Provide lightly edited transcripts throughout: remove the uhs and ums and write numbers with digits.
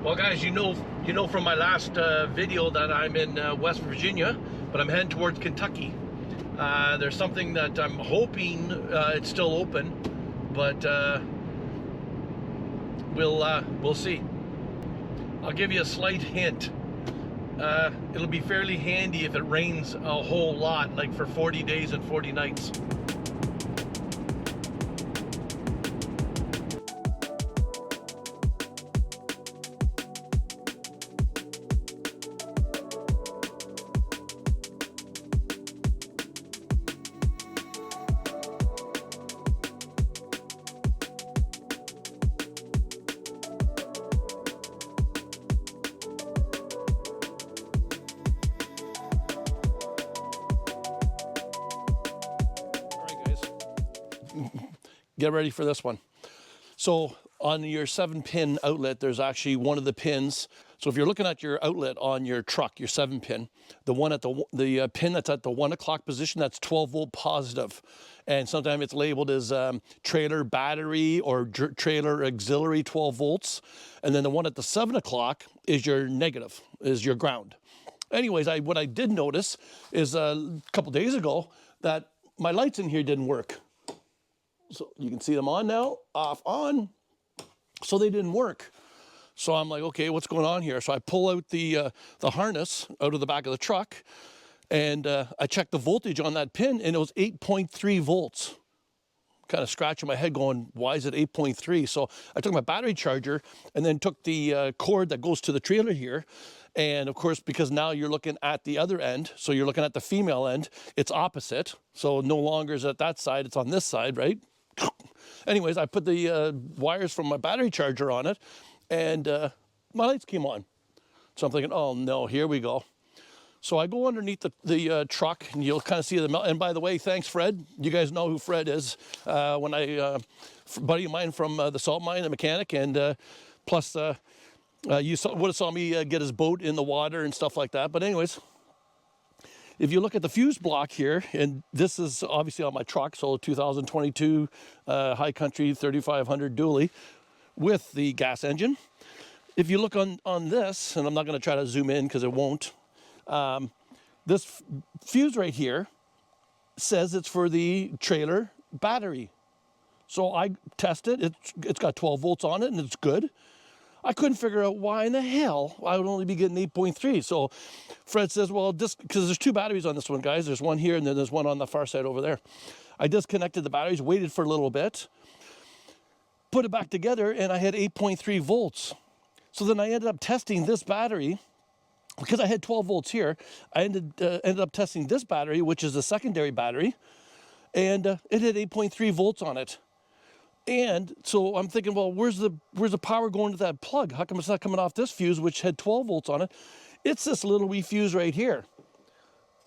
Well, guys, you know from my last video that I'm in West Virginia, but I'm heading towards Kentucky. There's something that I'm hoping it's still open, but we'll see. I'll give you a slight hint. It'll be fairly handy if it rains a whole lot, like for 40 days and 40 nights. Get ready for this one. So on your 7-pin outlet, there's actually one of the pins. So if you're looking at your outlet on your truck, your 7-pin, the one at the pin that's at the 1 o'clock position, that's 12 volt positive. And sometimes it's labeled as trailer battery or trailer auxiliary 12 volts. And then the one at the 7 o'clock is your negative, is your ground. Anyways, what I did notice is a couple days ago that my lights in here didn't work. So you can see them on now, off, on. So they didn't work. So I'm like, okay, what's going on here? So I pull out the harness out of the back of the truck, and I checked the voltage on that pin, and it was 8.3 volts. Kind of scratching my head going, why is it 8.3? So I took my battery charger and then took the cord that goes to the trailer here. And of course, because now you're looking at the other end, so you're looking at the female end, it's opposite. So no longer is it that side, it's on this side, right? Anyways, I put the wires from my battery charger on it, and my lights came on. So I'm thinking, oh no, here we go. So I go underneath the truck, and you'll kind of see the, and by the way, thanks Fred. You guys know who Fred is. When buddy of mine from the salt mine, the mechanic, and plus you would have saw me get his boat in the water and stuff like that. But anyways, if you look at the fuse block here, and this is obviously on my truck, so 2022 High Country 3500 dually with the gas engine. If you look on this, and I'm not going to try to zoom in because it won't, this fuse right here says it's for the trailer battery. So I tested, it's got 12 volts on it and it's good. I couldn't figure out why in the hell I would only be getting 8.3. So Fred says, well, because there's two batteries on this one, guys. There's one here and then there's one on the far side over there. I disconnected the batteries, waited for a little bit, put it back together, and I had 8.3 volts. So then I ended up testing this battery. Because I had 12 volts here, I ended up testing this battery, which is a secondary battery, and it had 8.3 volts on it. And so I'm thinking, well, where's the power going to that plug? How come it's not coming off this fuse, which had 12 volts on it? It's this little wee fuse right here.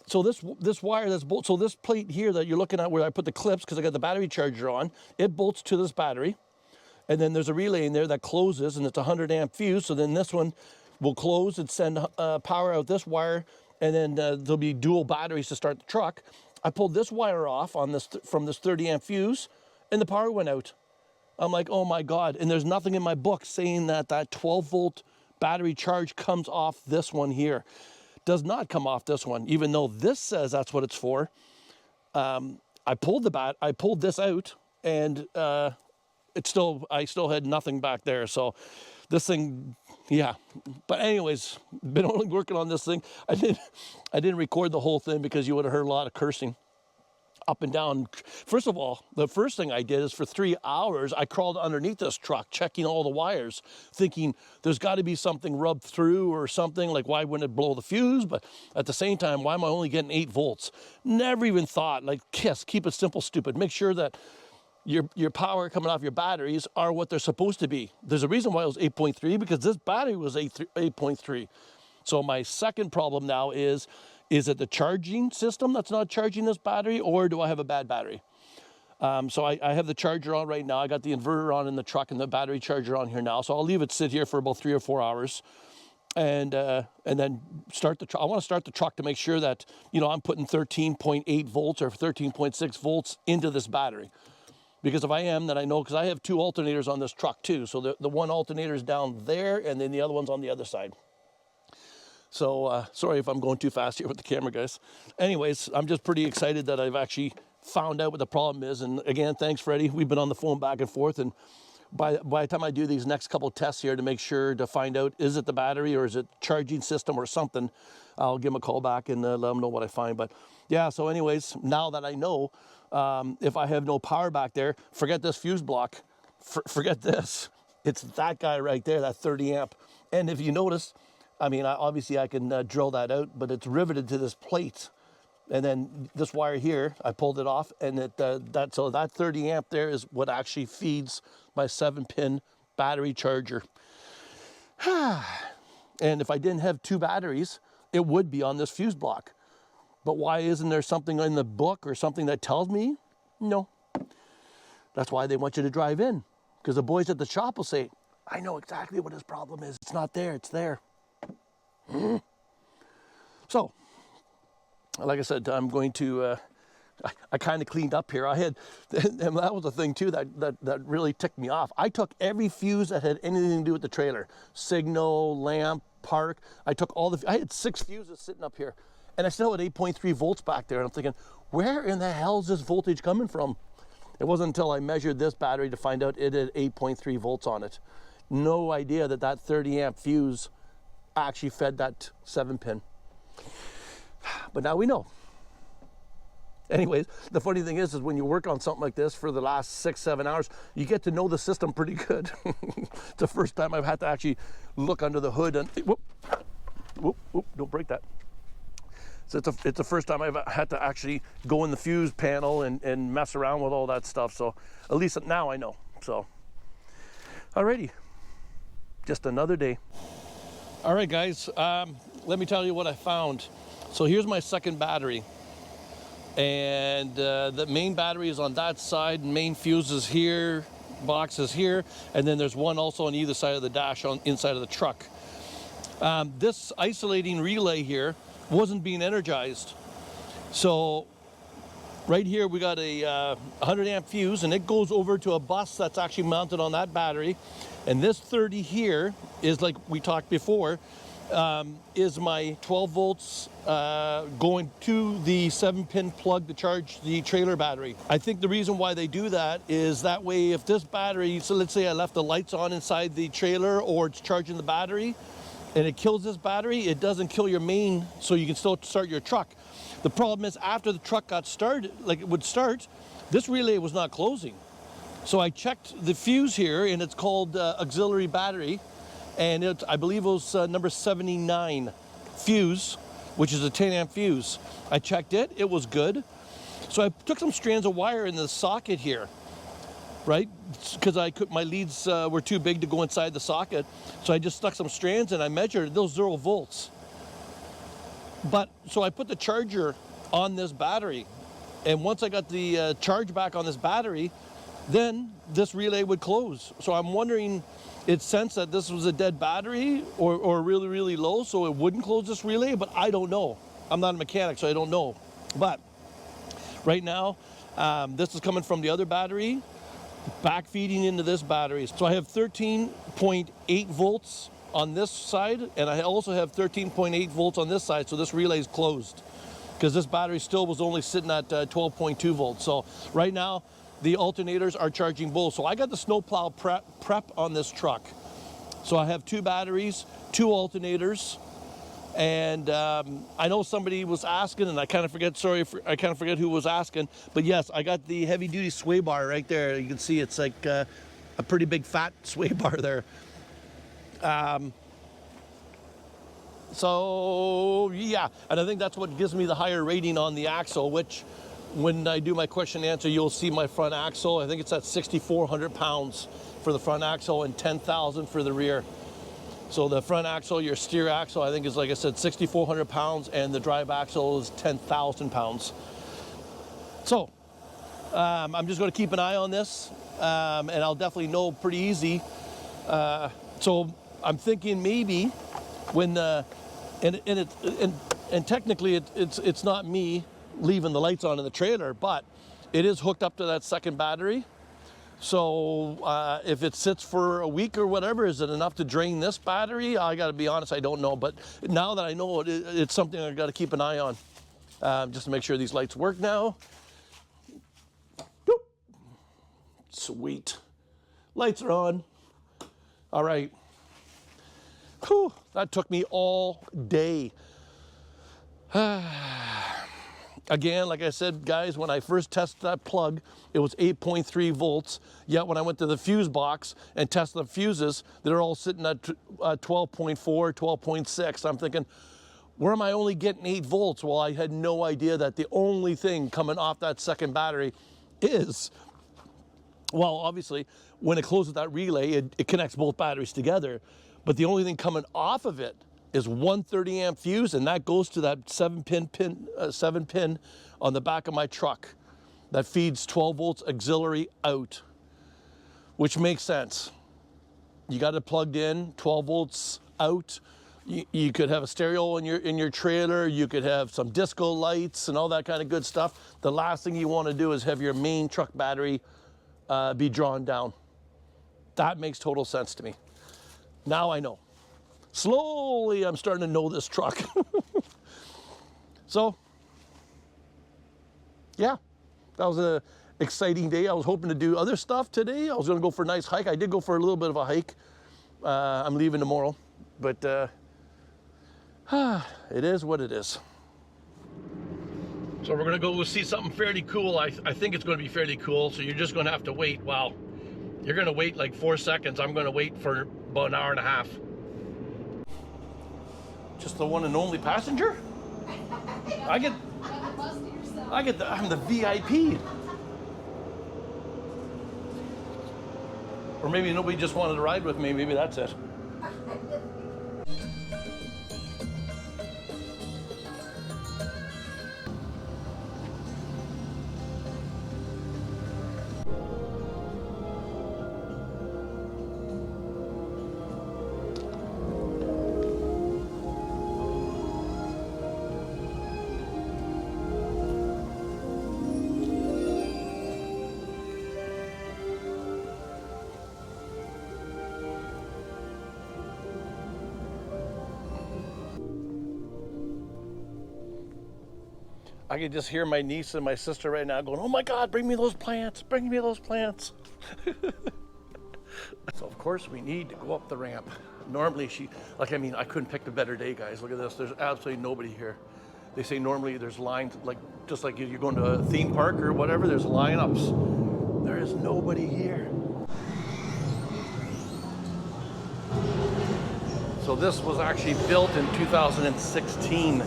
So this wire so this plate here that you're looking at where I put the clips, because I got the battery charger on, it bolts to this battery. And then there's a relay in there that closes, and it's a 100 amp fuse. So then this one will close and send power out this wire, and then there'll be dual batteries to start the truck. I pulled this wire off on this from this 30 amp fuse, and the power went out. I'm like, oh my God. And there's nothing in my book saying that 12 volt battery charge comes off this one here. Does not come off this one, even though this says that's what it's for. I pulled this out, and I still had nothing back there. So this thing, yeah. But anyways, been only working on this thing. I didn't record the whole thing because you would have heard a lot of cursing up and down. First of all, the first thing I did is for 3 hours, I crawled underneath this truck, checking all the wires, thinking there's got to be something rubbed through or something, like why wouldn't it blow the fuse? But at the same time, why am I only getting 8 volts? Never even thought, like, keep it simple, stupid. Make sure that your power coming off your batteries are what they're supposed to be. There's a reason why it was 8.3, because this battery was 8.3. So my second problem now is it the charging system that's not charging this battery, or do I have a bad battery? So I have the charger on right now. I got the inverter on in the truck and the battery charger on here now. So I'll leave it sit here for about 3 or 4 hours, and then start the truck. I want to start the truck to make sure that, I'm putting 13.8 volts or 13.6 volts into this battery. Because if I am, then I know, because I have 2 alternators on this truck too. So the one alternator is down there, and then the other one's on the other side. So sorry if I'm going too fast here with the camera, guys. Anyways, I'm just pretty excited that I've actually found out what the problem is. And again, thanks, Freddie. We've been on the phone back and forth, and by the time I do these next couple of tests here to make sure to find out, is it the battery or is it charging system or something, I'll give him a call back and let him know what I find. But yeah, so anyways, now that I know, if I have no power back there, forget this fuse block, forget this. It's that guy right there, that 30 amp. And if you notice, I mean, obviously I can drill that out, but it's riveted to this plate. And then this wire here, I pulled it off, and so that 30 amp there is what actually feeds my 7-pin battery charger. And if I didn't have 2 batteries, it would be on this fuse block. But why isn't there something in the book or something that tells me? No. That's why they want you to drive in, because the boys at the shop will say, I know exactly what his problem is. It's not there, it's there. So, like I said, I'm going to, I kind of cleaned up here. I had, and that was the thing too that really ticked me off. I took every fuse that had anything to do with the trailer. Signal, lamp, park. I had 6 fuses sitting up here, and I still had 8.3 volts back there. And I'm thinking, where in the hell is this voltage coming from? It wasn't until I measured this battery to find out it had 8.3 volts on it. No idea that 30 amp fuse actually fed that 7-pin. But now we know. Anyways, the funny thing is when you work on something like this for the last 6-7 hours, you get to know the system pretty good. It's the first time I've had to actually look under the hood and whoop, don't break that. So it's the first time I've had to actually go in the fuse panel and mess around with all that stuff. So at least now I know. So, alrighty, just another day. All right, guys, let me tell you what I found. So here's my second battery, and the main battery is on that side, main fuse is here, box is here, and then there's one also on either side of the dash on inside of the truck. This isolating relay here wasn't being energized. So right here we got a 100 amp fuse, and it goes over to a bus that's actually mounted on that battery. And this 30 here is, like we talked before, is my 12 volts going to the 7-pin plug to charge the trailer battery. I think the reason why they do that is that way if this battery, so let's say I left the lights on inside the trailer or it's charging the battery and it kills this battery, it doesn't kill your main, so you can still start your truck. The problem is after the truck got started, like it would start, this relay was not closing. So I checked the fuse here, and it's called auxiliary battery, and I believe it was number 79 fuse, which is a 10 amp fuse. I checked it, it was good. So I took some strands of wire in the socket here, right? Because my leads were too big to go inside the socket. So I just stuck some strands and I measured those 0 volts. But, so I put the charger on this battery, and once I got the charge back on this battery, then this relay would close. So I'm wondering, it sensed that this was a dead battery or really, really low, so it wouldn't close this relay, but I don't know. I'm not a mechanic, so I don't know. But right now, this is coming from the other battery, back feeding into this battery. So I have 13.8 volts on this side, and I also have 13.8 volts on this side, so this relay is closed because this battery still was only sitting at 12.2 volts. So right now, the alternators are charging both. So I got the snowplow prep on this truck. So I have 2 batteries, 2 alternators, and I know somebody was asking, and I kind of forget who was asking, but yes, I got the heavy duty sway bar right there. You can see it's like a pretty big fat sway bar there. So yeah, and I think that's what gives me the higher rating on the axle, which when I do my question and answer, you'll see my front axle. I think it's at 6,400 pounds for the front axle and 10,000 for the rear. So the front axle, your steer axle, I think is, like I said, 6,400 pounds, and the drive axle is 10,000 pounds. So I'm just going to keep an eye on this, and I'll definitely know pretty easy. So I'm thinking maybe when and technically it's not me leaving the lights on in the trailer, but it is hooked up to that second battery, So if it sits for a week or whatever, is it enough to drain this battery? I got to be honest, I don't know. But now that I know it, it's something I got to keep an eye on, just to make sure these lights work now. Boop. Sweet. Lights are on. All right. Whew, that took me all day. Again, like I said, guys, when I first tested that plug, it was 8.3 volts. Yet when I went to the fuse box and tested the fuses, they're all sitting at 12.4, 12.6. I'm thinking, where am I only getting 8 volts? Well, I had no idea that the only thing coming off that second battery is, well, obviously, when it closes that relay, it connects both batteries together. But the only thing coming off of it is 130 amp fuse, and that goes to that 7 pin on the back of my truck that feeds 12 volts auxiliary out, which makes sense. You got it plugged in, 12 volts out. You could have a stereo in your trailer. You could have some disco lights and all that kind of good stuff. The last thing you want to do is have your main truck battery be drawn down. That makes total sense to me. Now I know. Slowly, I'm starting to know this truck. So, yeah, that was an exciting day. I was hoping to do other stuff today. I was going to go for a nice hike. I did go for a little bit of a hike. I'm leaving tomorrow, but it is what it is. So we're going to go see something fairly cool. I think it's going to be fairly cool, so you're just going to have to wait. Wow, you're going to wait like 4 seconds. I'm going to wait for about an hour and a half. Just the one and only passenger? I'm the VIP. Or maybe nobody just wanted to ride with me. Maybe that's it. I can just hear my niece and my sister right now going, "Oh my God, bring me those plants, bring me those plants." So of course we need to go up the ramp. Normally I couldn't pick a better day, guys. Look at this, there's absolutely nobody here. They say normally there's lines, just like you're going to a theme park or whatever, there's lineups. There is nobody here. So this was actually built in 2016.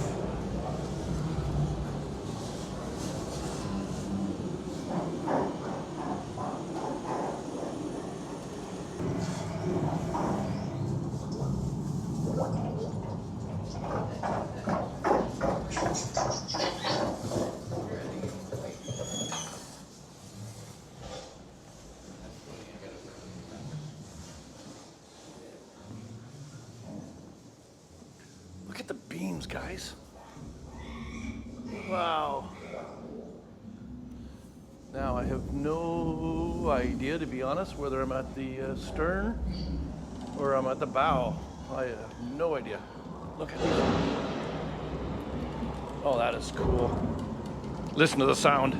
Look at the beams, guys. Wow. Now I have no idea, to be honest, whether I'm at the stern or I'm at the bow. I have no idea. Look at these. Oh, that is cool. Listen to the sound.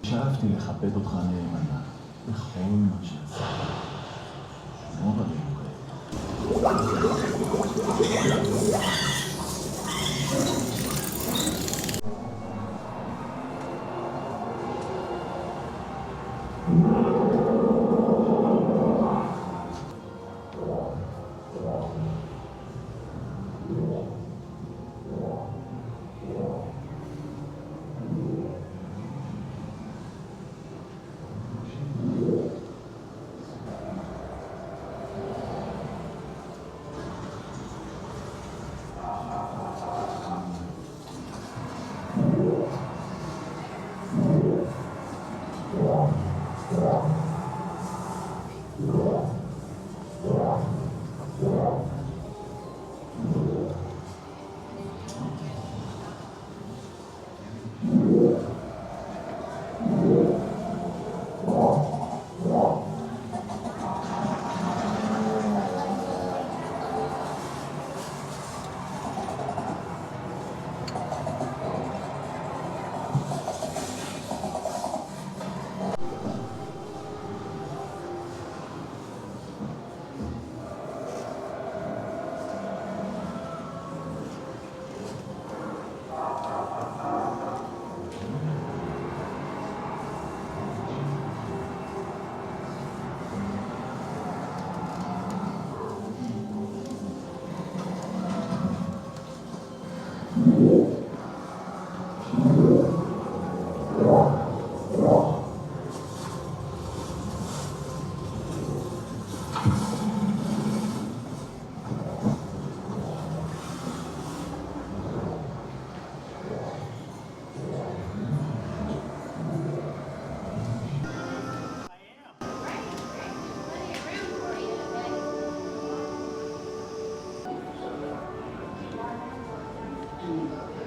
שאפתי לכבד אותך נאמנה בכל מה שעשית. כמו בבימוק.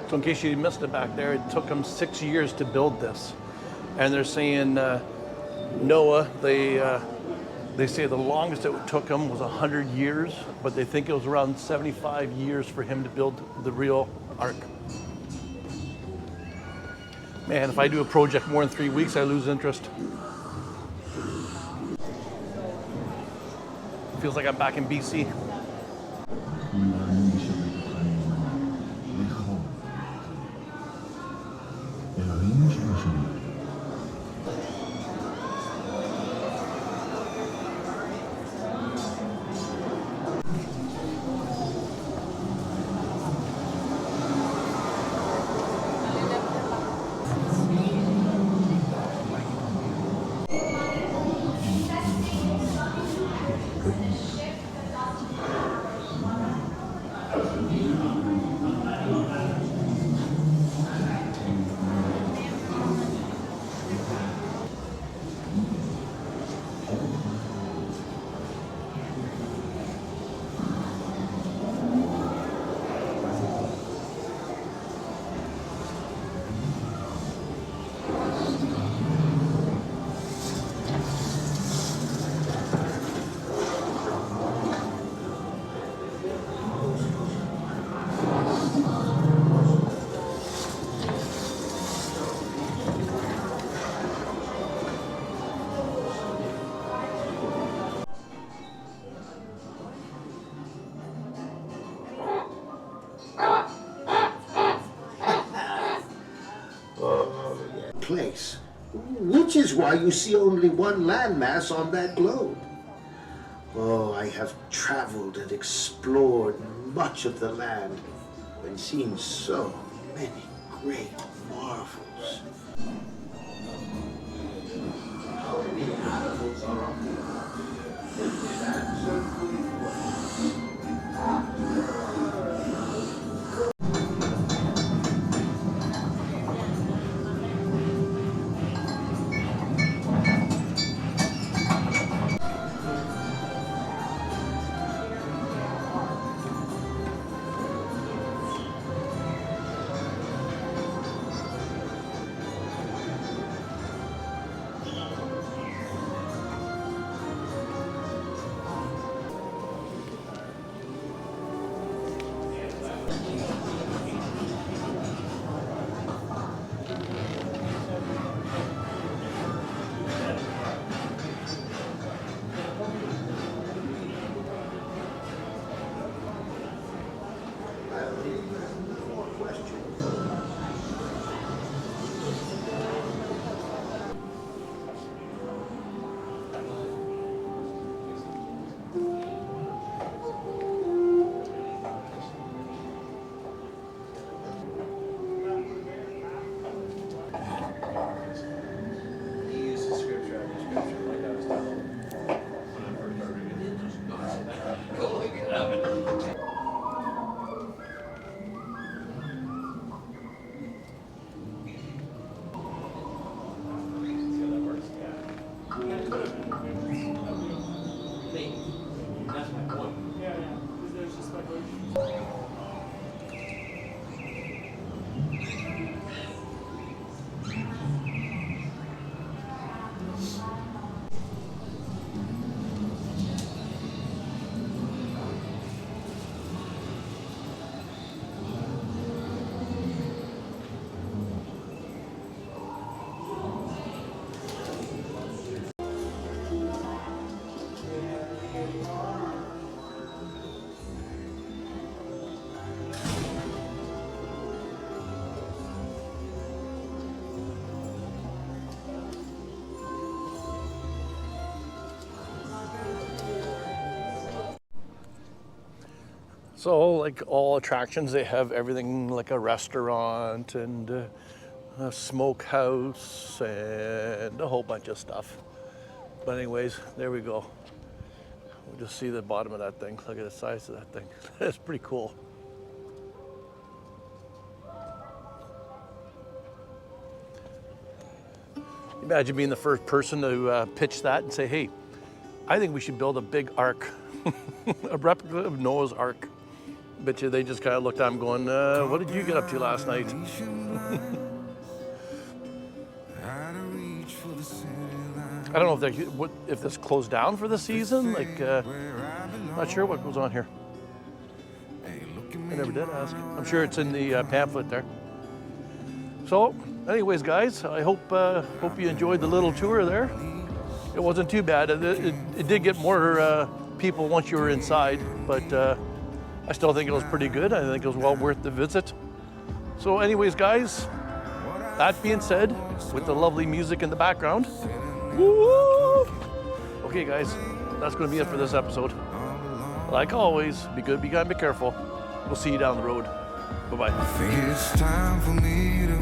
So in case you missed it back there, it took them 6 years to build this. And they're saying Noah, they say the longest it took him was 100 years, but they think it was around 75 years for him to build the real Ark. Man, if I do a project more than 3 weeks, I lose interest. Feels like I'm back in BC. Place, which is why you see only one landmass on that globe. Oh, I have traveled and explored much of the land and seen so many great marvels. How many animals are on So, like all attractions, they have everything like a restaurant and a smokehouse and a whole bunch of stuff. But anyways, there we go. We'll just see the bottom of that thing. Look at the size of that thing. That's pretty cool. Imagine being the first person to pitch that and say, hey, I think we should build a big ark, a replica of Noah's Ark. Bet you they just kind of looked at him going, what did you get up to last night? I don't know if this closed down for the season. Like, not sure what goes on here. I never did ask. I'm sure it's in the pamphlet there. So, anyways, guys, I hope you enjoyed the little tour there. It wasn't too bad. It did get more people once you were inside, but I still think it was pretty good. I think it was well worth the visit. So anyways, guys, that being said, with the lovely music in the background, woo! Okay, guys, that's going to be it for this episode. Like always, be good, be kind, be careful. We'll see you down the road. Bye-bye. I think it's time for me to